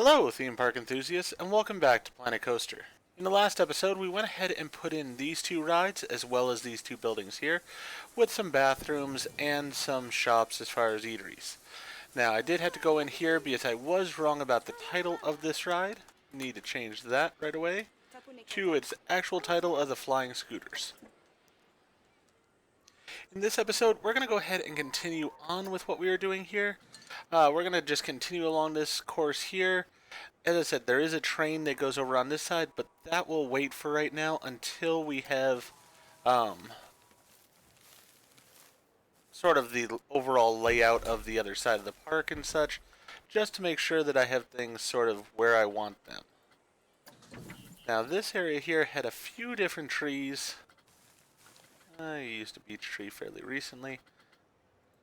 Hello, theme park enthusiasts, and welcome back to Planet Coaster. In the last episode, we went ahead and put in these two rides, as well as these two buildings here, with some bathrooms and some shops as far as eateries. Now, I did have to go in here because I was wrong about the title of this ride. Need to change that right away to its actual title of the Flying Scooters. In this episode, we're going to go ahead and continue on with what we were doing here. We're going to just continue along this course here. As I said, there is a train that goes over on this side, but that will wait for right now until we have sort of the overall layout of the other side of the park and such, just to make sure that I have things sort of where I want them. Now, this area here had a few different trees. I used a beech tree fairly recently.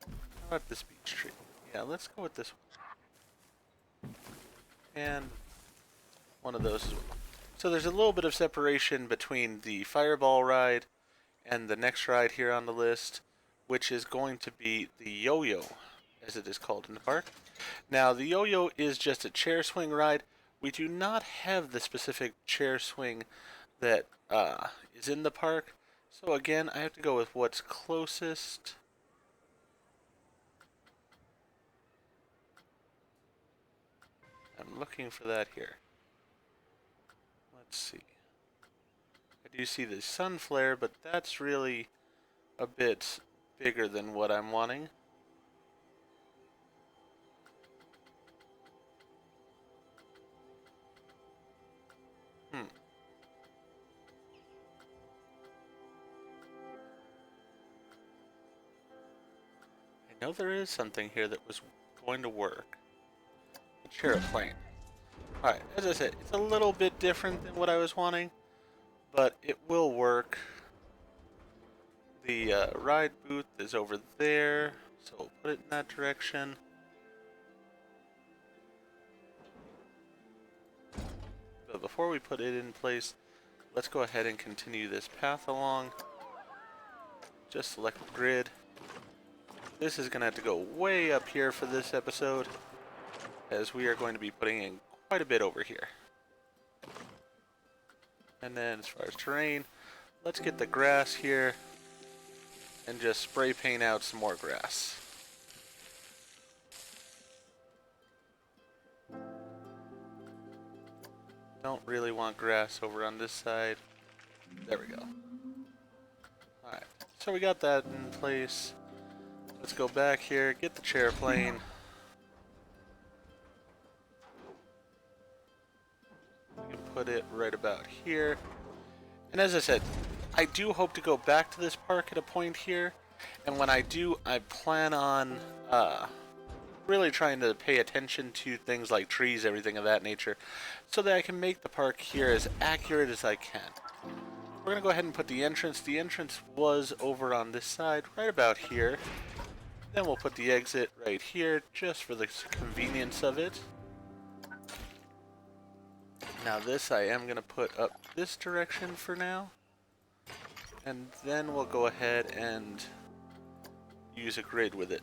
How about this beech tree? Yeah, let's go with this one. And one of those as well. So there's a little bit of separation between the Fireball ride and the next ride here on the list, which is going to be the Yo-Yo, as it is called in the park. Now, the Yo-Yo is just a chair swing ride. We do not have the specific chair swing that is in the park. So again, I have to go with what's closest. I'm looking for that here. Let's see. I do see the sun flare, but that's really a bit bigger than what I'm wanting. I know there is something here that was going to work. A Chairplane. Alright, as I said, it's a little bit different than what I was wanting, but it will work. The ride booth is over there, so we'll put it in that direction. But before we put it in place, let's go ahead and continue this path along. Just select the grid. This is going to have to go way up here for this episode, as we are going to be putting in quite a bit over here. And then as far as terrain, let's get the grass here and just spray paint out some more grass. Don't really want grass over on this side. There we go. Alright, so we got that in place. Let's go back here, get the chairplane. We can put it right about here. And as I said, I do hope to go back to this park at a point here. And when I do, I plan on really trying to pay attention to things like trees, everything of that nature, so that I can make the park here as accurate as I can. We're going to go ahead and put the entrance. The entrance was over on this side, right about here. Then we'll put the exit right here, just for the convenience of it. Now this I am going to put up this direction for now. And then we'll go ahead and use a grid with it.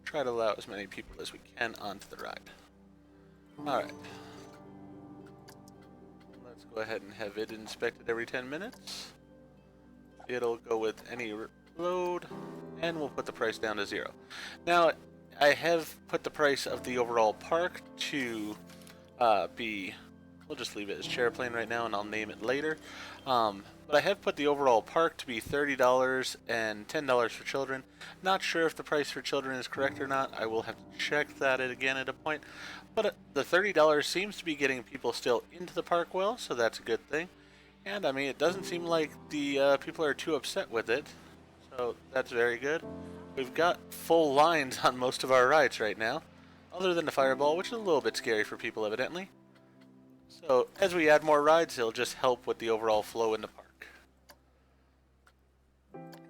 Try to allow as many people as we can onto the ride. Alright. Let's go ahead and have it inspected every 10 minutes. It'll go with any load, and we'll put the price down to 0. Now, I have put the price of the overall park to be, we'll just leave it as Chairplane right now and I'll name it later. But I have put the overall park to be $30 and $10 for children. Not sure if the price for children is correct or not. I will have to check that again at a point. But the $30 seems to be getting people still into the park well, so that's a good thing. And I mean, it doesn't seem like the people are too upset with it. So that's very good. We've got full lines on most of our rides right now, other than the Fireball, which is a little bit scary for people evidently. So as we add more rides, it'll just help with the overall flow in the park.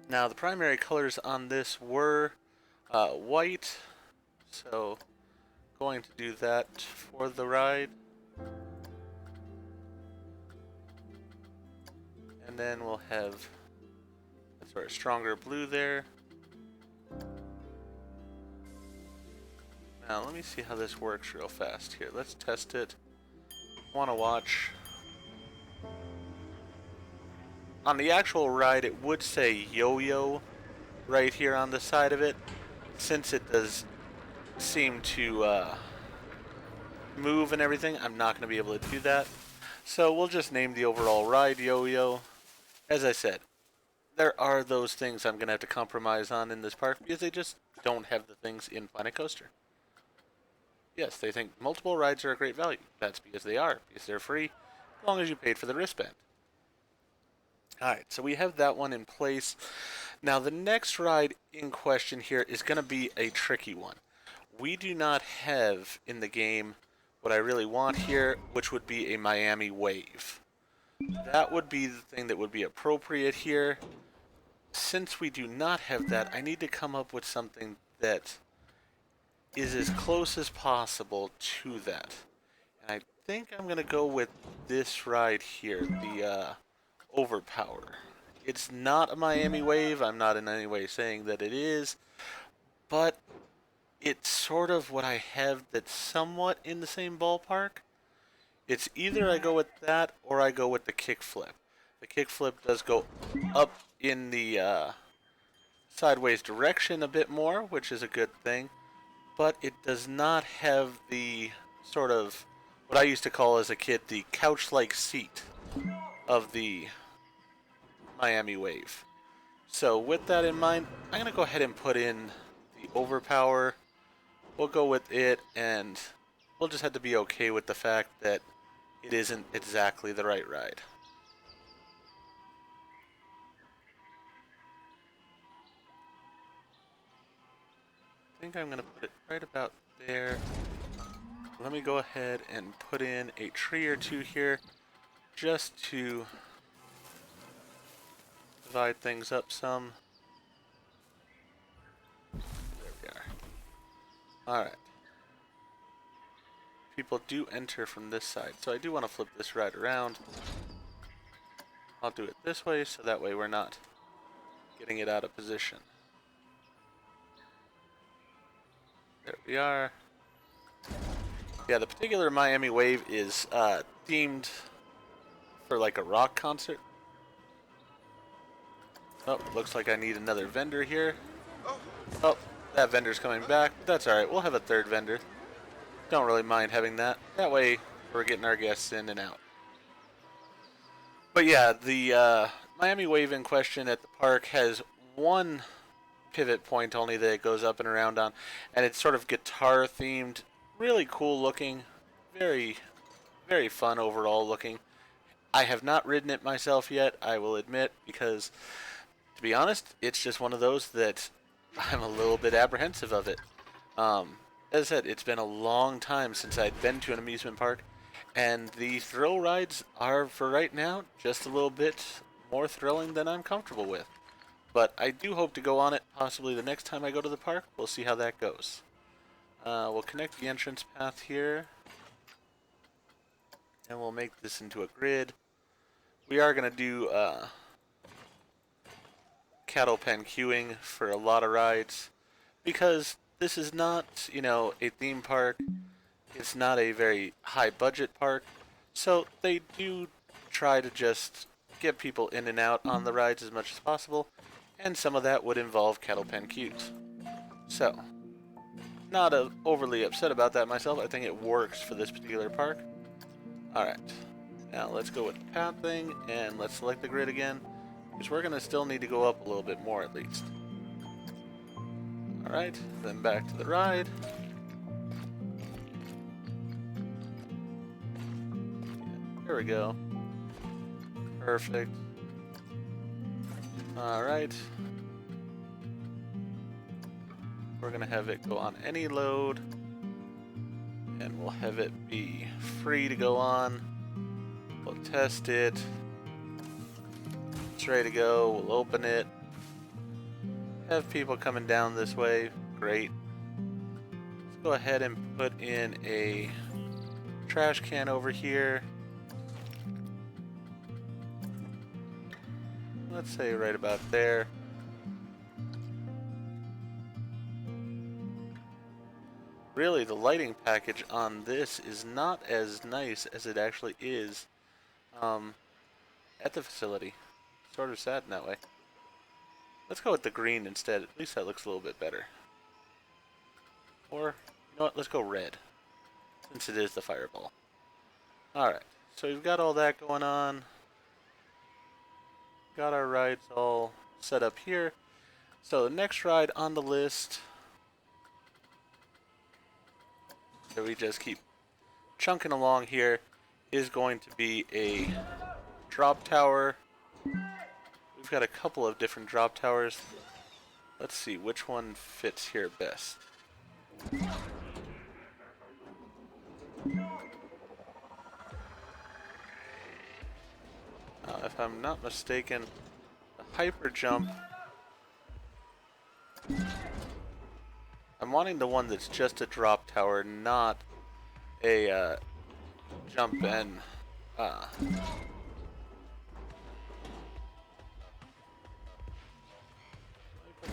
Now the primary colors on this were white, so going to do that for the ride. And then we'll have sort of stronger blue there. Now let me see how this works real fast here. Let's test it. Want to watch. On the actual ride, it would say yo-yo right here on the side of it. Since it does seem to move and everything, I'm not going to be able to do that. So we'll just name the overall ride yo-yo. As I said, there are those things I'm going to have to compromise on in this park because they just don't have the things in Planet Coaster. Yes, they think multiple rides are a great value. That's because they are, because they're free, as long as you paid for the wristband. Alright, so we have that one in place. Now the next ride in question here is going to be a tricky one. We do not have in the game what I really want here, which would be a Miami Wave. That would be the thing that would be appropriate here. Since we do not have that, I need to come up with something that is as close as possible to that. And I think I'm going to go with this ride here, the Overpower. It's not a Miami Wave. I'm not in any way saying that it is, but it's sort of what I have that's somewhat in the same ballpark. It's either I go with that or I go with the kickflip. The kickflip does go up in the sideways direction a bit more, which is a good thing, but it does not have the sort of what I used to call as a kid the couch-like seat of the Miami Wave. So with that in mind, I'm going to go ahead and put in the Overpower. We'll go with it, and we'll just have to be okay with the fact that it isn't exactly the right ride. I think I'm going to put it right about there. Let me go ahead and put in a tree or two here just to divide things up some. There we are. Alright. People do enter from this side, so I do want to flip this ride around. I'll do it this way, so that way we're not getting it out of position. There we are. Yeah, the particular Miami Wave is themed for like a rock concert. Oh, looks like I need another vendor here. Oh, that vendor's coming back. That's alright, we'll have a third vendor. Don't really mind having that. That way, we're getting our guests in and out. But yeah, the Miami Wave in question at the park has one pivot point only that it goes up and around on, and it's sort of guitar themed, really cool looking, very, very fun overall looking. I have not ridden it myself yet, I will admit, because to be honest, it's just one of those that I'm a little bit apprehensive of it. As I said, it's been a long time since I'd been to an amusement park, and the thrill rides are, for right now, just a little bit more thrilling than I'm comfortable with. But I do hope to go on it possibly the next time I go to the park. We'll see how that goes. We'll connect the entrance path here, and we'll make this into a grid. We are going to do cattle pen queuing for a lot of rides, because this is not, you know, a theme park. It's not a very high budget park, so they do try to just get people in and out on the rides as much as possible, and some of that would involve cattle pen queues. So, not overly upset about that myself. I think it works for this particular park. Alright, now let's go with the path thing, and let's select the grid again, because we're going to still need to go up a little bit more at least. Alright, then back to the ride. There we go. Perfect. Alright. We're going to have it go on any load, and we'll have it be free to go on. We'll test it. It's ready to go. We'll open it. Have people coming down this way. Great. Let's go ahead and put in a trash can over here. let's say right about there. Really, the lighting package on this is not as nice as it actually is at the facility. Sort of sad in that way. Let's go with the green instead. At least that looks a little bit better. Or, you know what, let's go red, since it is the fireball. Alright, so we've got all that going on. Got our rides all set up here. So the next ride on the list, that we just keep chunking along here, is going to be a drop tower. We've got a couple of different drop towers. Let's see which one fits here best. If I'm not mistaken, the hyper jump, I'm wanting the one that's just a drop tower, not a jump and put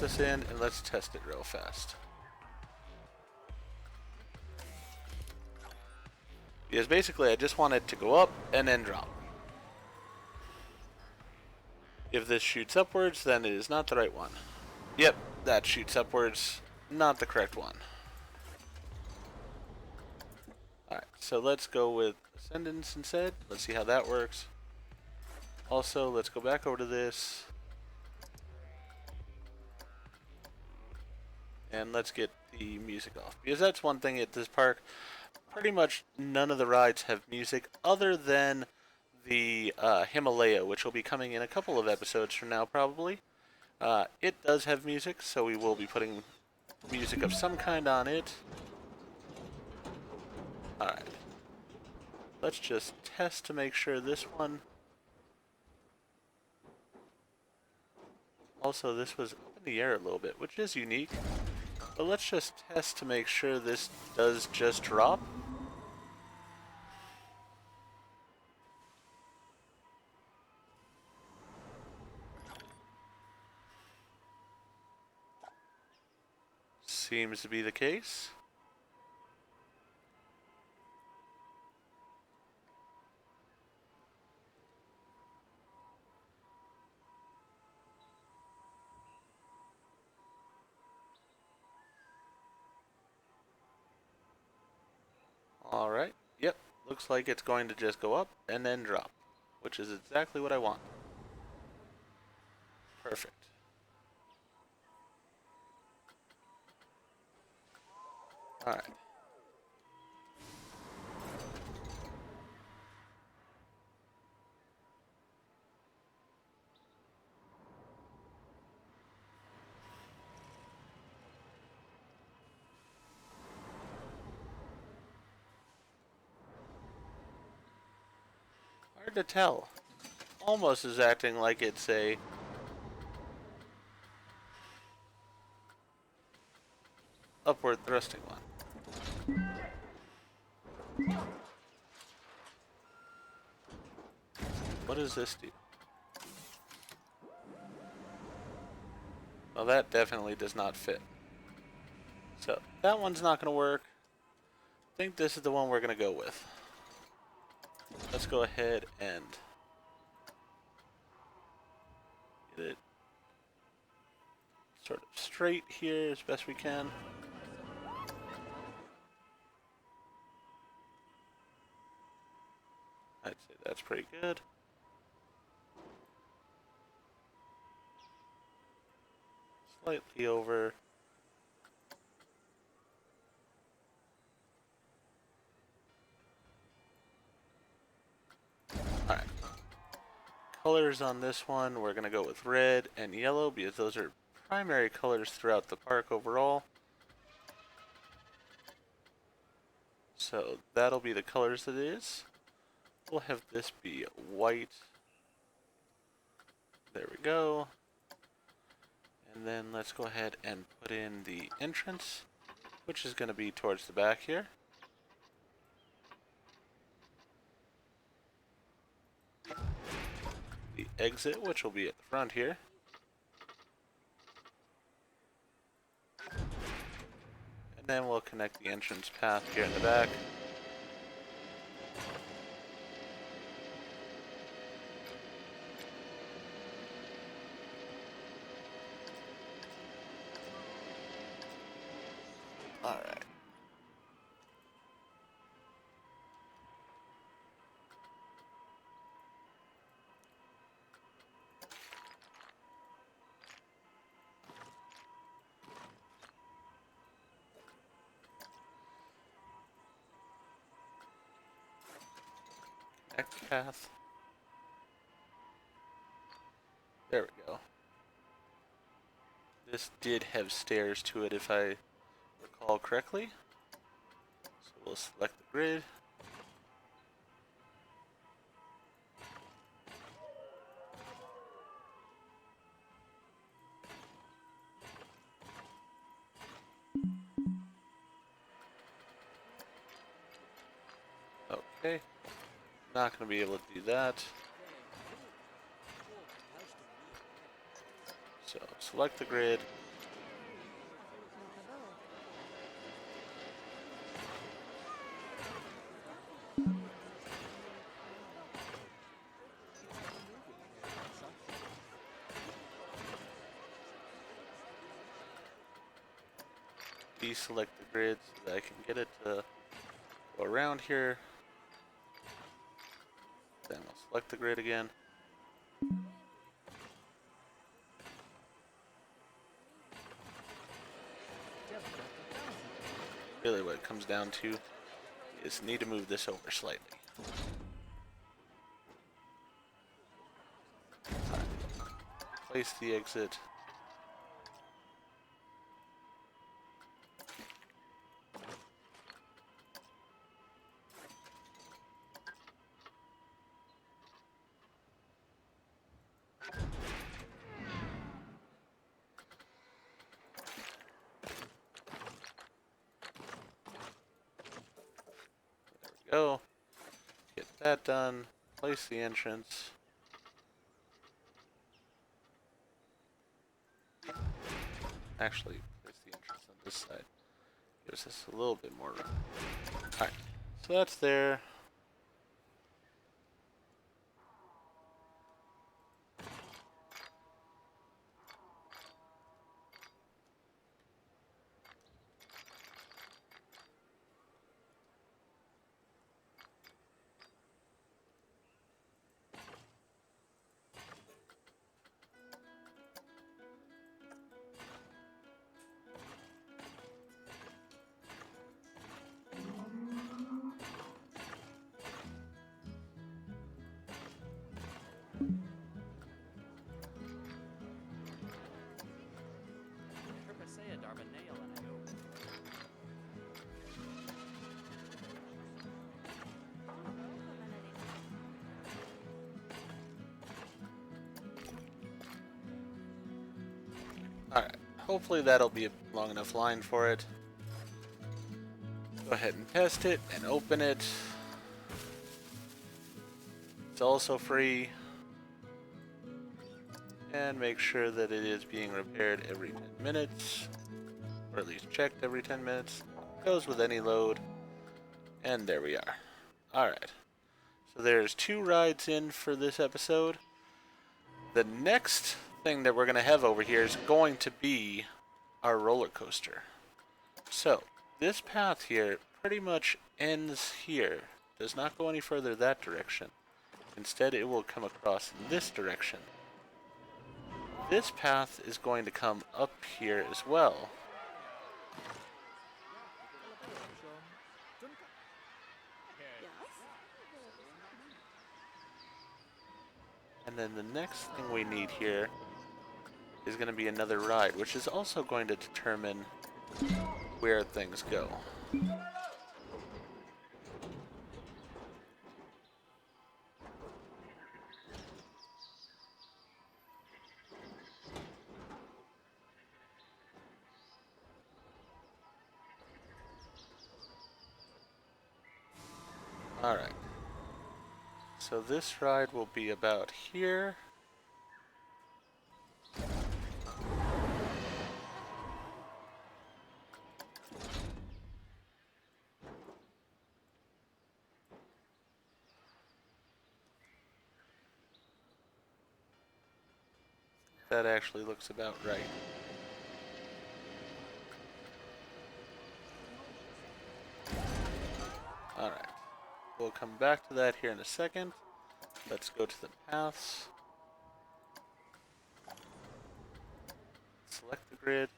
this in and let's test it real fast. Because basically I just want it to go up and then drop. If this shoots upwards, then it is not the right one. Yep, that shoots upwards, not the correct one. Alright, so let's go with Ascendance instead. Let's see how that works. Also, let's go back over to this. And let's get the music off. Because that's one thing at this park. Pretty much none of the rides have music other than the Himalaya, which will be coming in a couple of episodes from now probably. It does have music, so we will be putting music of some kind on it. Alright. Let's just test to make sure this one... Also, this was up in the air a little bit, which is unique. But let's just test to make sure this does just drop. Seems to be the case. Alright, yep, looks like it's going to just go up and then drop, which is exactly what I want. Perfect. Alright. Hard to tell. Almost is acting like it's a upward thrusting one. What does this do? Well, that definitely does not fit. So, that one's not going to work. I think this is the one we're going to go with. Let's go ahead and get it sort of straight here as best we can. I'd say that's pretty good. Slightly over. Alright. Colors on this one, we're going to go with red and yellow because those are primary colors throughout the park overall. So that'll be the colors that it is. We'll have this be white. There we go. And then let's go ahead and put in the entrance, which is going to be towards the back here. the exit, which will be at the front here. And then we'll connect the entrance path here in the back. Alright. Connect path. There we go. This did have stairs to it if I recall correctly. So we'll select the grid. Okay. Not going to be able to do that. So select the grid. Deselect the grid so that I can get it to go around here. Then we'll select the grid again. Really what it comes down to is need to move this over slightly. Place the exit. Go. Get that done. Place the entrance. Actually, place the entrance on this side. Gives us a little bit more room. Alright, so that's there. Alright, hopefully that'll be a long enough line for it. Go ahead and test it and open it. It's also free. And make sure that it is being repaired every 10 minutes. Or at least checked every 10 minutes. Goes with any load. And there we are. Alright. So there's 2 rides in for this episode. The next thing that we're going to have over here is going to be our roller coaster. So, this path here pretty much ends here. Does not go any further that direction. Instead, it will come across in this direction. This path is going to come up here as well. And then the next thing we need here is going to be another ride, which is also going to determine where things go. Alright. So this ride will be about here. that actually looks about right. Alright. We'll come back to that here in a second. Let's go to the paths. Select the grid.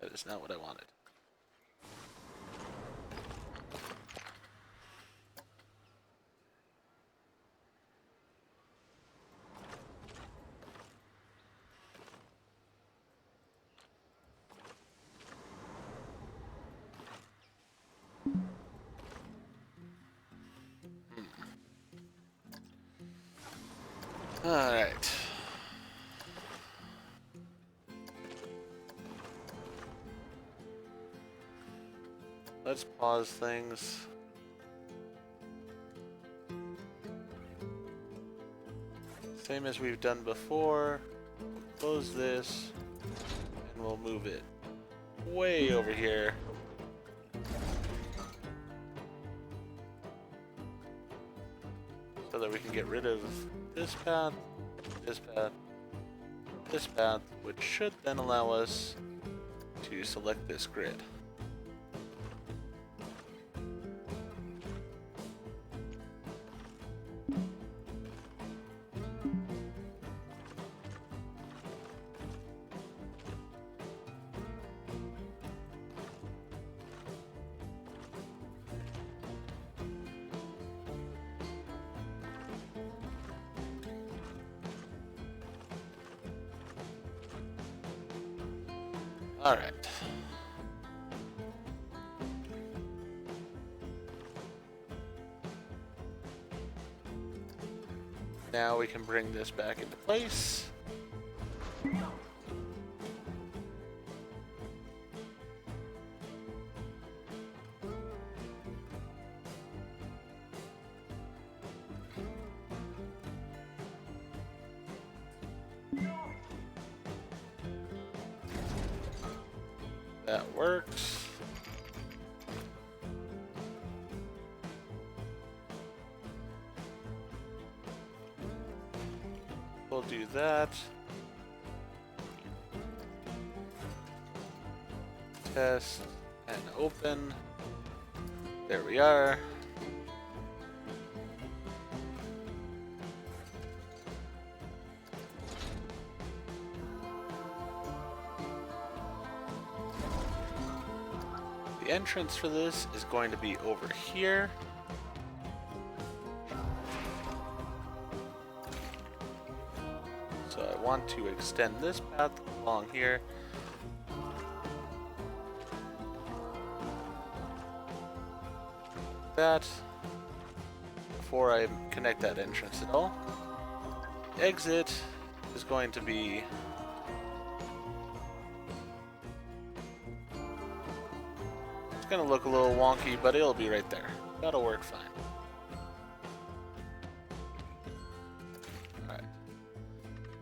That is not what I wanted. Alright. Let's pause things. Same as we've done before. We'll close this and we'll move it way over here. So that we can get rid of this path, this path, this path, which should then allow us to select this grid. Alright. Now we can bring this back into place. That works. We'll do that. Test and open. There we are. The entrance for this is going to be over here. So I want to extend this path along here. That before I connect that entrance at all. Exit is going to be gonna look a little wonky, but it'll be right there. That'll work fine. Alright.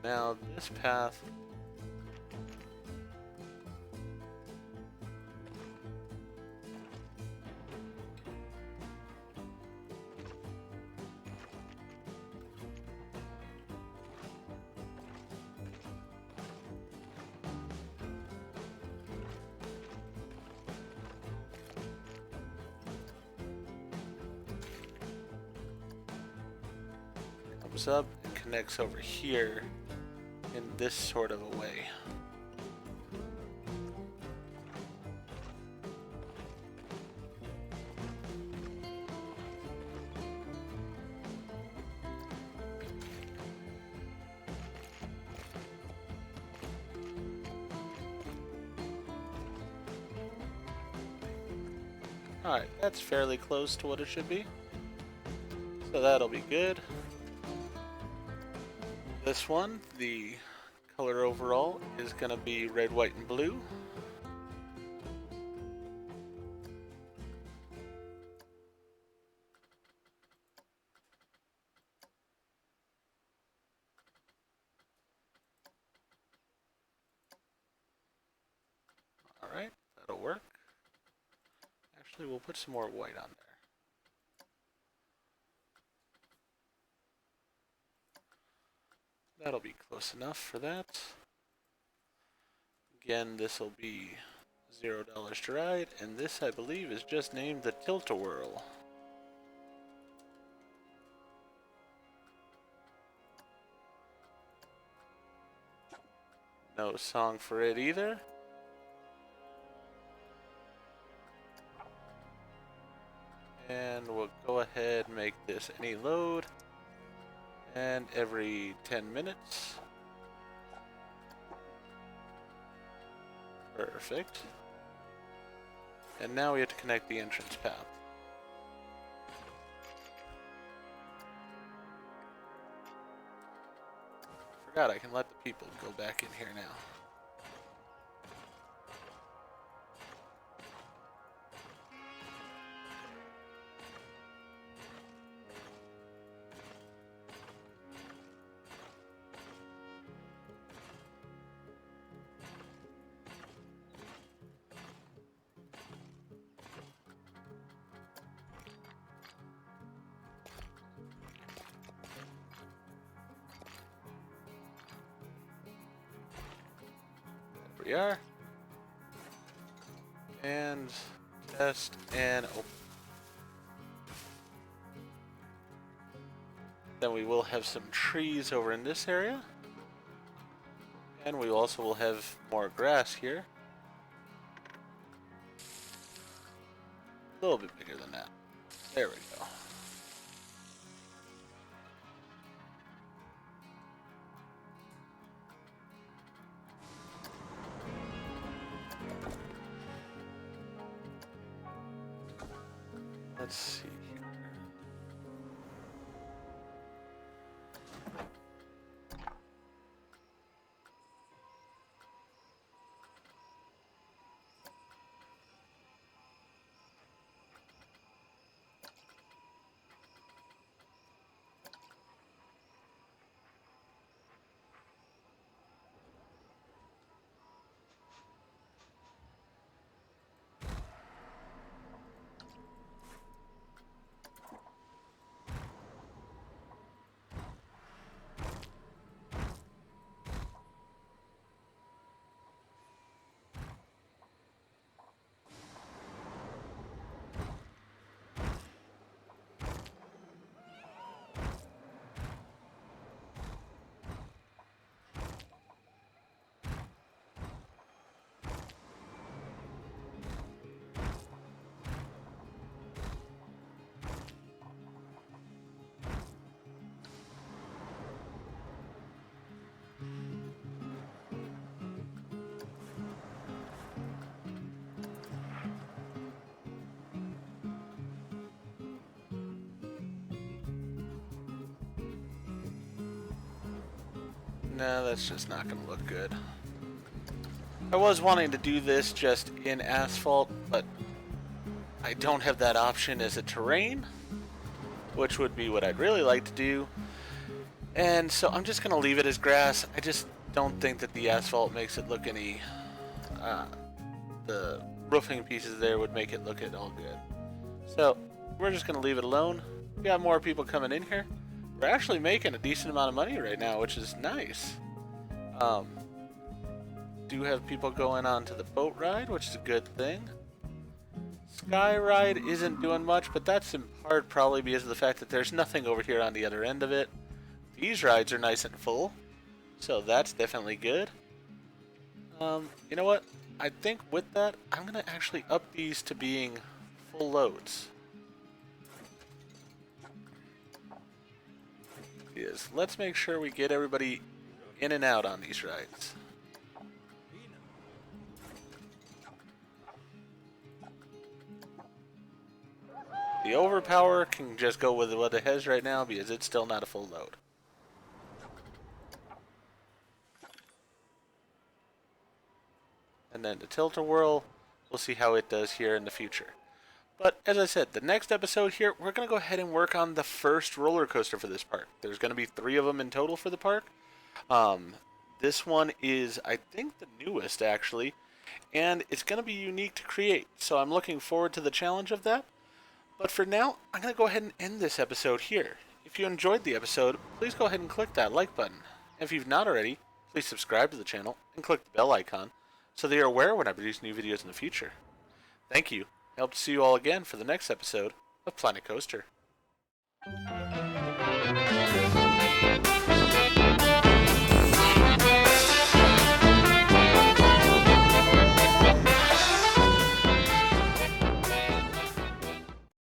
Now this path comes up and connects over here in this sort of a way. Alright, that's fairly close to what it should be. So that'll be good. This one, the color overall, is going to be red, white, and blue. Alright, that'll work. Actually, we'll put some more white on there. That'll be close enough for that. Again, this will be $0 to ride, and this, I believe, is just named the Tilt-a-Whirl. No song for it either. And we'll go ahead and make this any load. And every 10 minutes. Perfect. And now we have to connect the entrance path. Forgot I can let the people go back in here now. We are. And test and open. Then we will have some trees over in this area. And we also will have more grass here. A little bit bigger than that. There we go. Let's see here. No, that's just not going to look good. I was wanting to do this just in asphalt, but I don't have that option as a terrain, which would be what I'd really like to do. And so I'm just going to leave it as grass. I just don't think that the asphalt makes it look any... the roofing pieces there would make it look at all good. So we're just going to leave it alone. We got more people coming in here. We're actually making a decent amount of money right now, which is nice. Do have people going on to the boat ride, which is a good thing. Sky ride isn't doing much, but that's in part probably because of the fact that there's nothing over here on the other end of it. These rides are nice and full, so that's definitely good. You know what? I think with that, I'm going to actually up these to being full loads. Is let's make sure we get everybody in and out on these rides. The overpower can just go with what it has right now because it's still not a full load. And then the Tilt-a-Whirl, we'll see how it does here in the future. But as I said, the next episode here, we're going to go ahead and work on the first roller coaster for this park. There's going to be 3 of them in total for the park. This one is, I think, the newest, actually. And it's going to be unique to create. So I'm looking forward to the challenge of that. But for now, I'm going to go ahead and end this episode here. If you enjoyed the episode, please go ahead and click that like button. And if you've not already, please subscribe to the channel and click the bell icon so that you're aware when I produce new videos in the future. Thank you. I hope to see you all again for the next episode of Planet Coaster.